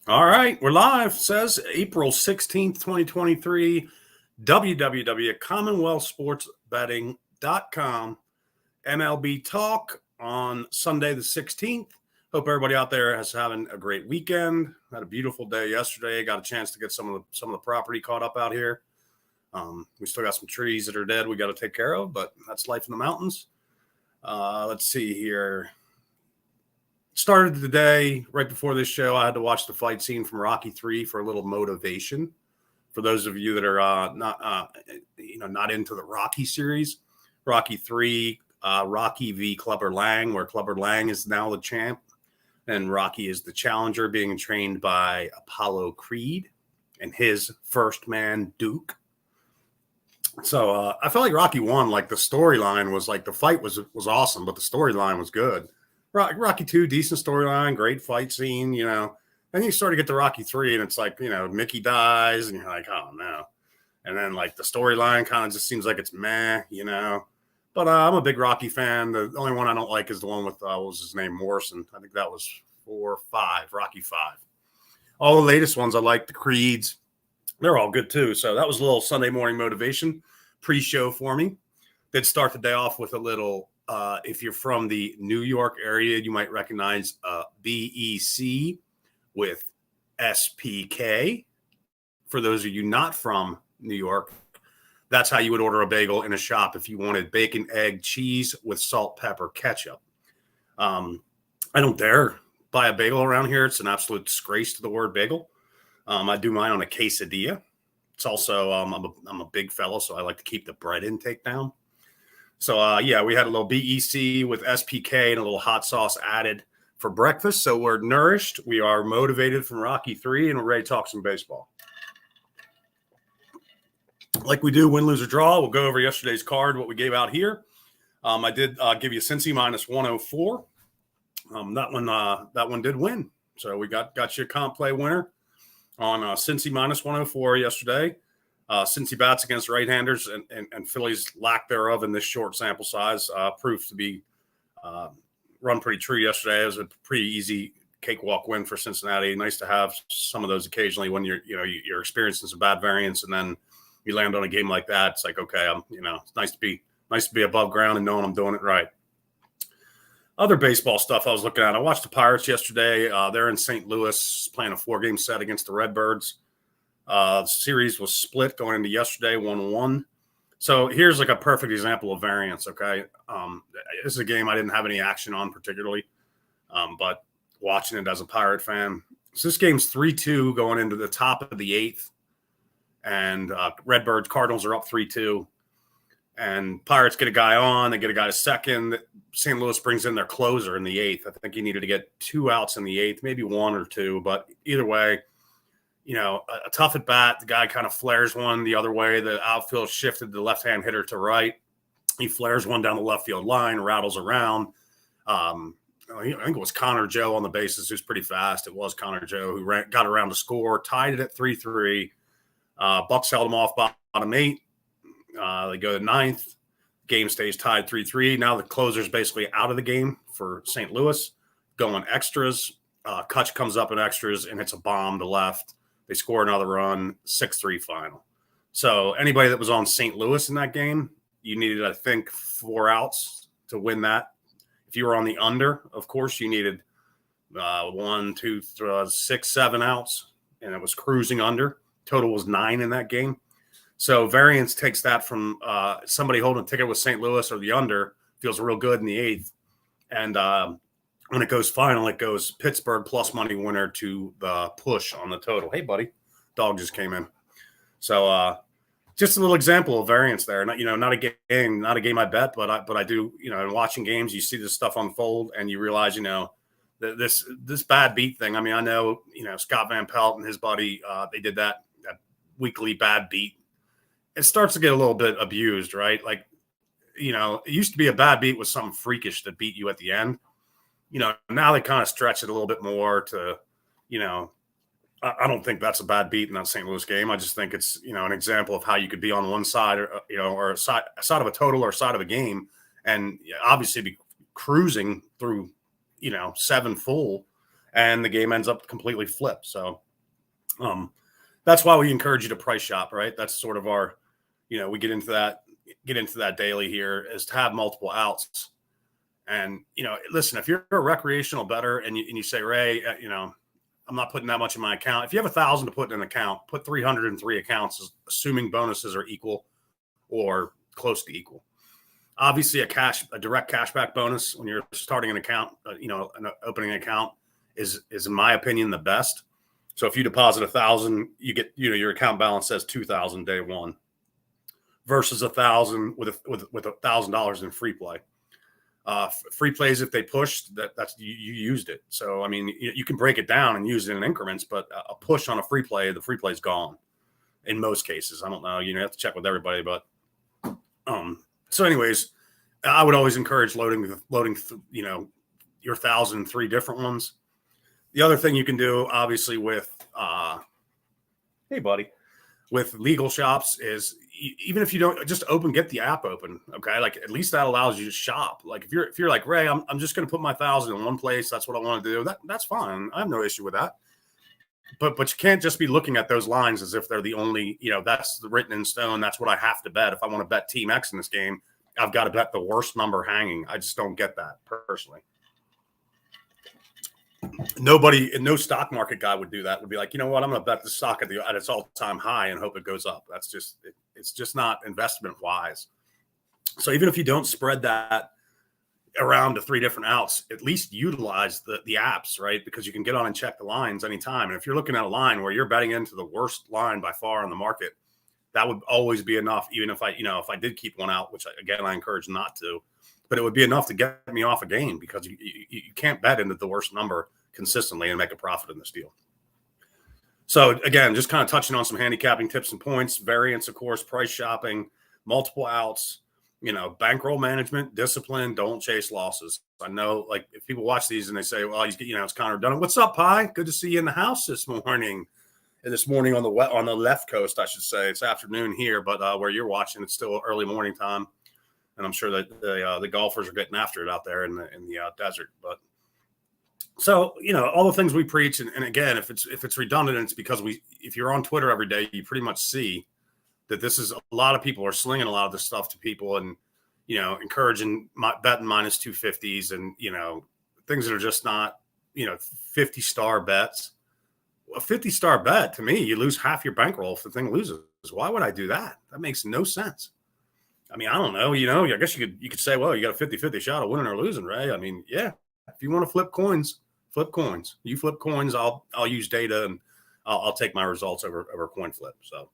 All right, we're live. Says April 16th, 2023, www.commonwealthsportsbetting.com, MLB Talk on Sunday the 16th. Hope everybody out there is having a great weekend. Had a beautiful day yesterday. Got a chance to get some of the property caught up out here. We still got some trees that are dead we got to take care of, but that's life in the mountains. Let's see here. Started the day right before this show. I had to watch the fight scene from Rocky 3 for a little motivation. For those of you that are not into the Rocky series, Rocky 3, Rocky v. Clubber Lang, where Clubber Lang is now the champ, and Rocky is the challenger, being trained by Apollo Creed and his first man Duke. So I felt like Rocky won. Like the storyline was like the fight was awesome, but the storyline was good. Rocky 2, decent storyline, great fight scene, Then you sort of get to Rocky 3, and it's like, Mickey dies, and you're like, oh, no. And then, like, the storyline kind of just seems like it's meh, But I'm a big Rocky fan. The only one I don't like is the one with, what was his name, Morrison. I think that was 4 or 5, Rocky 5. All the latest ones I like, the Creeds. They're all good, too. So that was a little Sunday morning motivation pre-show for me. Did start the day off with a little... if you're from the New York area, you might recognize BEC with SPK. For those of you not from New York, that's how you would order a bagel in a shop if you wanted bacon, egg, cheese with salt, pepper, ketchup. I don't dare buy a bagel around here. It's an absolute disgrace to the word bagel. I do mine on a quesadilla. It's also, I'm a big fellow, so I like to keep the bread intake down. So, we had a little BEC with SPK and a little hot sauce added for breakfast. So we're nourished. We are motivated from Rocky 3, and we're ready to talk some baseball. Like we do, win, lose, or draw. We'll go over yesterday's card, what we gave out here. I did give you Cincy minus 104. That one did win. So we got you a comp play winner on Cincy minus 104 yesterday. Cincy bats against right-handers and Phillies' lack thereof in this short sample size proved to be run pretty true yesterday. It was a pretty easy cakewalk win for Cincinnati. Nice to have some of those occasionally when you're experiencing some bad variance and then you land on a game like that. It's like, okay, it's nice to be above ground and knowing I'm doing it right. Other baseball stuff I was looking at. I watched the Pirates yesterday. They're in St. Louis playing a 4-game set against the Redbirds. The series was split going into yesterday, 1-1. So here's like a perfect example of variance, okay? This is a game I didn't have any action on particularly, but watching it as a Pirate fan. So this game's 3-2 going into the top of the 8th, and Redbirds, Cardinals are up 3-2, and Pirates get a guy on, they get a guy to second. St. Louis brings in their closer in the 8th. I think he needed to get 2 outs in the 8th, maybe 1 or 2, but either way, a tough at bat. The guy kind of flares one the other way. The outfield shifted the left-hand hitter to right. He flares one down the left field line, rattles around. I think it was Connor Joe on the bases, who's pretty fast. It was Connor Joe who got around to score, tied it at 3-3. Bucks held him off bottom 8. They go to 9th. Game stays tied 3-3. Now the closer's basically out of the game for St. Louis, going extras. Kutch comes up in extras and hits a bomb to left. They score another run, 6-3 final. So anybody that was on St. Louis in that game, you needed, I think, 4 outs to win that. If you were on the under, of course, you needed 1, 2, 3, 6, 7 outs, and it was cruising under. Total was 9 in that game. So variance takes that from somebody holding a ticket with St. Louis or the under, feels real good in the 8th. And when it goes final, it goes Pittsburgh plus money winner to the push on the total. Hey, buddy, dog just came in. So just a little example of variance there. Not a game I bet, but I do. In watching games, you see this stuff unfold, and you realize this bad beat thing. I mean, I know Scott Van Pelt and his buddy they did that weekly bad beat. It starts to get a little bit abused, right? Like it used to be a bad beat was something freakish that beat you at the end. Now they kind of stretch it a little bit more to, I don't think that's a bad beat in that St. Louis game. I just think it's, an example of how you could be on one side or a side of a total or a side of a game and obviously be cruising through, 7 full and the game ends up completely flipped. So that's why we encourage you to price shop, right? That's sort of our, we get into that daily here, is to have multiple outs. And, listen, if you're a recreational bettor and you say, Ray, I'm not putting that much in my account. If you have 1,000 to put in an account, put 303 accounts, assuming bonuses are equal or close to equal. Obviously, a direct cashback bonus when you're starting an account, an opening account is in my opinion the best. So if you deposit 1,000, you get your account balance says 2,000 day one, versus 1,000 with $1,000 in free play. Free plays, if they push, that's you used it. So I mean, you can break it down and use it in increments, but a push on a free play, the free play is gone in most cases. I don't know, you have to check with everybody, but so anyways, I would always encourage loading your 1,000 3 different ones. The other thing you can do, obviously, with hey buddy, with legal shops is, even if you don't just get the app open, okay? Like, at least that allows you to shop. Like, if you're like, Ray, I'm just going to put my 1,000 in one place. That's what I want to do. That's fine. I have no issue with that. But you can't just be looking at those lines as if they're the only, that's the written in stone. That's what I have to bet. If I want to bet Team X in this game, I've got to bet the worst number hanging. I just don't get that personally. No stock market guy would do that. Would be like, you know what? I'm going to bet the stock at its all-time high and hope it goes up. That's just, it's just not investment wise. So even if you don't spread that around to 3 different outs, at least utilize the apps, right? Because you can get on and check the lines anytime. And if you're looking at a line where you're betting into the worst line by far on the market, that would always be enough. Even if I did keep one out, which again, I encourage not to, but it would be enough to get me off a game, because you can't bet into the worst number consistently and make a profit in this deal. So again, just kind of touching on some handicapping tips and points, variance, of course, price shopping, multiple outs, bankroll management, discipline, don't chase losses. I know, like, if people watch these and they say, well, it's Connor Dunham. What's up, Pi? Good to see you in the house this morning. And this morning on the left coast, I should say. It's afternoon here, but where you're watching, it's still early morning time. And I'm sure that the golfers are getting after it out there in the desert. But so, all the things we preach, and again, if it's redundant, it's because if you're on Twitter every day, you pretty much see that this is, a lot of people are slinging a lot of this stuff to people, and encouraging betting minus 250s, and things that are just not 50-star bets. A 50-star bet, to me, you lose half your bankroll if the thing loses. Why would I do that? That makes no sense. I mean, I don't know. I guess you could say, well, you got a 50-50 shot of winning or losing, Ray. I mean, yeah. If you want to flip coins, flip coins. You flip coins, I'll use data, and I'll take my results over coin flip. So,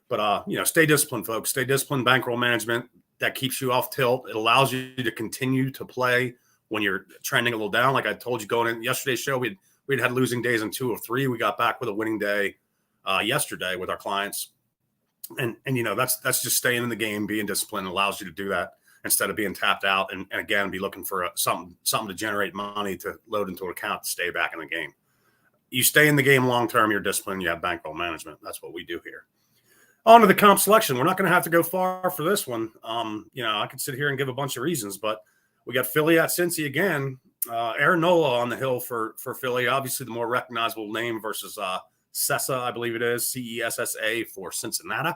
but stay disciplined, folks. Stay disciplined. Bankroll management, that keeps you off tilt. It allows you to continue to play when you're trending a little down. Like I told you going in yesterday's show, we'd had losing days in 2 of 3. We got back with a winning day yesterday with our clients. And that's just staying in the game, being disciplined allows you to do that instead of being tapped out and again, be looking for something to generate money to load into an account to stay back in the game. You stay in the game long-term, you're disciplined, you have bankroll management. That's what we do here. On to the comp selection. We're not going to have to go far for this one. I could sit here and give a bunch of reasons, but we got Philly at Cincy again. Aaron Nola on the hill for Philly, obviously the more recognizable name versus Cessa, I believe it is, Cessa for Cincinnati.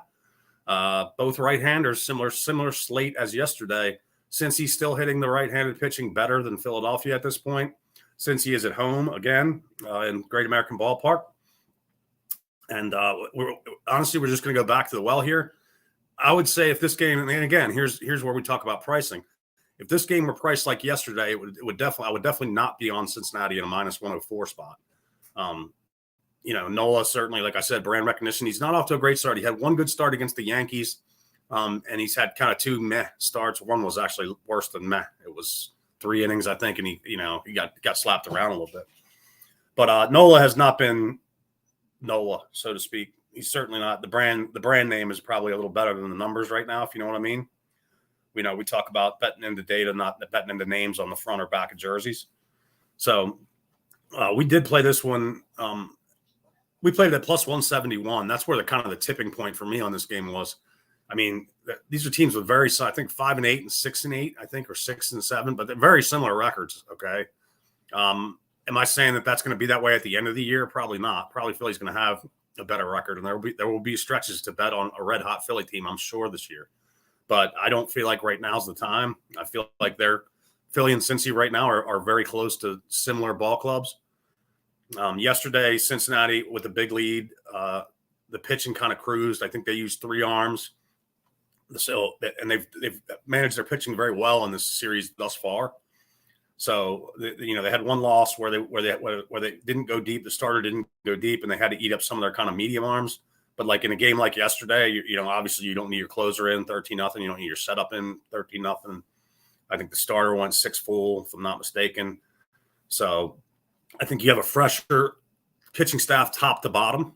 Both right-handers, similar slate as yesterday. Since he's still hitting the right-handed pitching better than Philadelphia at this point, since he is at home again in Great American Ballpark. And we're just going to go back to the well here. I would say if this game, and again, here's where we talk about pricing. If this game were priced like yesterday, I would definitely not be on Cincinnati in a minus 104 spot. Nola, certainly, like I said, brand recognition. He's not off to a great start. He had one good start against the Yankees, and he's had kind of 2 meh starts. One was actually worse than meh. It was 3 innings, I think, and he got slapped around a little bit. But Nola has not been Nola, so to speak. He's certainly not. The brand name is probably a little better than the numbers right now, if you know what I mean. We talk about betting into data, not betting into names on the front or back of jerseys. So we did play this one. We played it at plus 171. That's where the tipping point for me on this game was. I mean, these are teams with I think 5-8 and 6-8, I think, or 6-7, but they're very similar records. Okay. Am I saying that that's going to be that way at the end of the year? Probably not. Probably Philly's going to have a better record, and there will be stretches to bet on a red hot Philly team, I'm sure, this year. But I don't feel like right now's the time. I feel like Philly and Cincy right now are very close to similar ball clubs. Yesterday, Cincinnati with a big lead. The pitching kind of cruised. I think they used 3 arms. So, and they've managed their pitching very well in this series thus far. So, they had one loss where they didn't go deep. The starter didn't go deep, and they had to eat up some of their kind of medium arms. But like in a game like yesterday, obviously you don't need your closer in 13-0. You don't need your setup in 13-0. I think the starter went 6 full, if I'm not mistaken. So I think you have a fresher pitching staff top to bottom.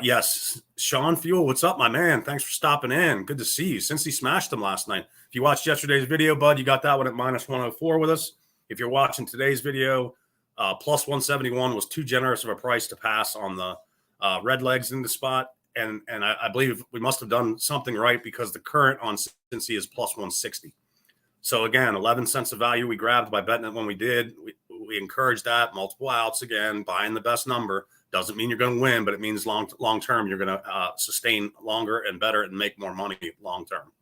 Yes, Sean Fuel, what's up, my man? Thanks for stopping in. Good to see you. Since he smashed them last night. If you watched yesterday's video, bud, you got that one at -104 with us. If you're watching today's video, plus 171 was too generous of a price to pass on the red legs in the spot. And I believe we must have done something right because the current on Cincy is plus 160. So again, 11 cents of value we grabbed by betting it when we did. We encourage that. Multiple outs again, buying the best number. Doesn't mean you're going to win, but it means long term you're going to sustain longer and better and make more money long term.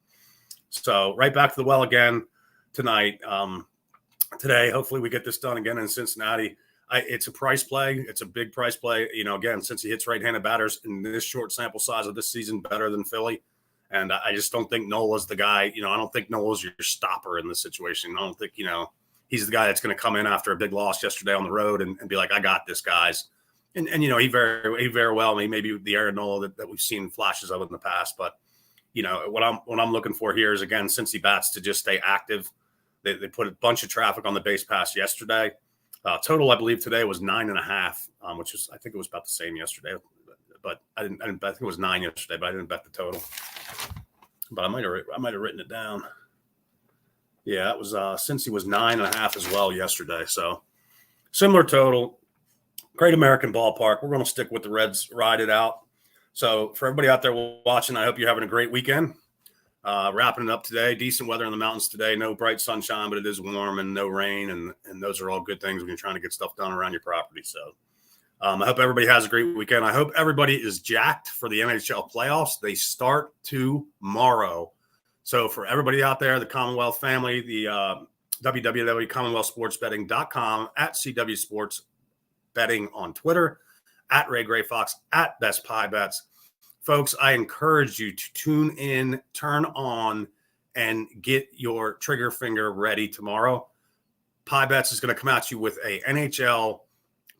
So right back to the well again tonight. Today, hopefully we get this done again in Cincinnati. It's a price play. It's a big price play. Again, since he hits right-handed batters in this short sample size of this season better than Philly. And I just don't think Nola's the guy. I don't think Nola's your stopper in this situation. I don't think, he's the guy that's going to come in after a big loss yesterday on the road and be like, I got this, guys. And he very well may be the Aaron Nola that we've seen flashes of in the past. But, what I'm looking for here is, again, since he bats, to just stay active. They put a bunch of traffic on the base pass yesterday. Total, I believe, today was 9.5, which is, I think it was about the same yesterday. But I think it was 9 yesterday, but I didn't bet the total. But I might have written it down. Yeah, it was Cincy was 9.5 as well yesterday. So similar total. Great American ballpark. We're going to stick with the Reds, ride it out. So for everybody out there watching, I hope you're having a great weekend. Wrapping it up today. Decent weather in the mountains today. No bright sunshine, but it is warm and no rain. And those are all good things when you're trying to get stuff done around your property. So I hope everybody has a great weekend. I hope everybody is jacked for the NHL playoffs. They start tomorrow. So for everybody out there, the Commonwealth family, the www.commonwealthsportsbetting.com, at CW Sports Betting on Twitter, at Ray Gray Fox, at Best Pie Bets. Folks, I encourage you to tune in, turn on, and get your trigger finger ready tomorrow. Pie Bets is going to come at you with a NHL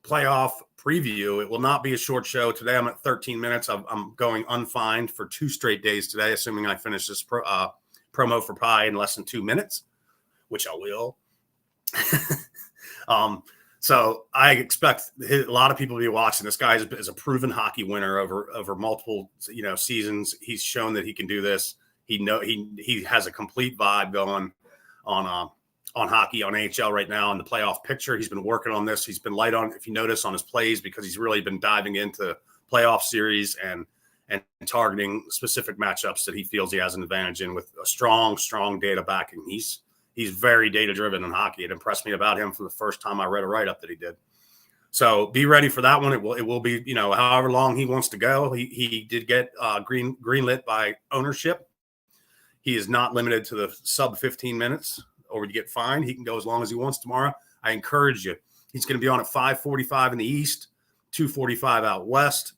playoff preview. It will not be a short show. Today I'm at 13 minutes. I'm going unfined for 2 straight days today, assuming I finish this promo for Pie in less than 2 minutes, which I will. So I expect a lot of people to be watching. This guy is a proven hockey winner over multiple seasons. He's shown that he can do this. He has a complete vibe going on hockey, on AHL right now in the playoff picture. He's been working on this. He's been light on, if you notice, on his plays because he's really been diving into playoff series and targeting specific matchups that he feels he has an advantage in with a strong data backing. He's very data-driven in hockey. It impressed me about him from the first time I read a write-up that he did. So be ready for that one. It will be, however long he wants to go. He did get greenlit by ownership. He is not limited to the sub 15 minutes or to get fined. He can go as long as he wants tomorrow. I encourage you. He's going to be on at 5:45 in the East, 2:45 out West.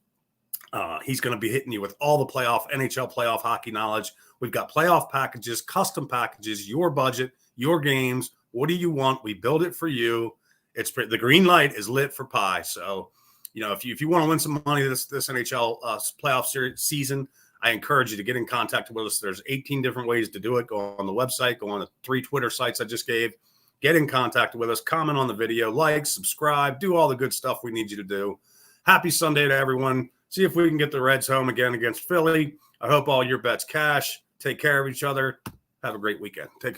He's going to be hitting you with all the NHL playoff hockey knowledge. We've got playoff packages, custom packages, your budget, your games. What do you want? We build it for you. The green light is lit for Pie. So, if you want to win some money this NHL playoff season, I encourage you to get in contact with us. There's 18 different ways to do it. Go on the website, go on the 3 Twitter sites I just gave. Get in contact with us, comment on the video, like, subscribe, do all the good stuff we need you to do. Happy Sunday to everyone. See if we can get the Reds home again against Philly. I hope all your bets cash. Take care of each other. Have a great weekend. Take care.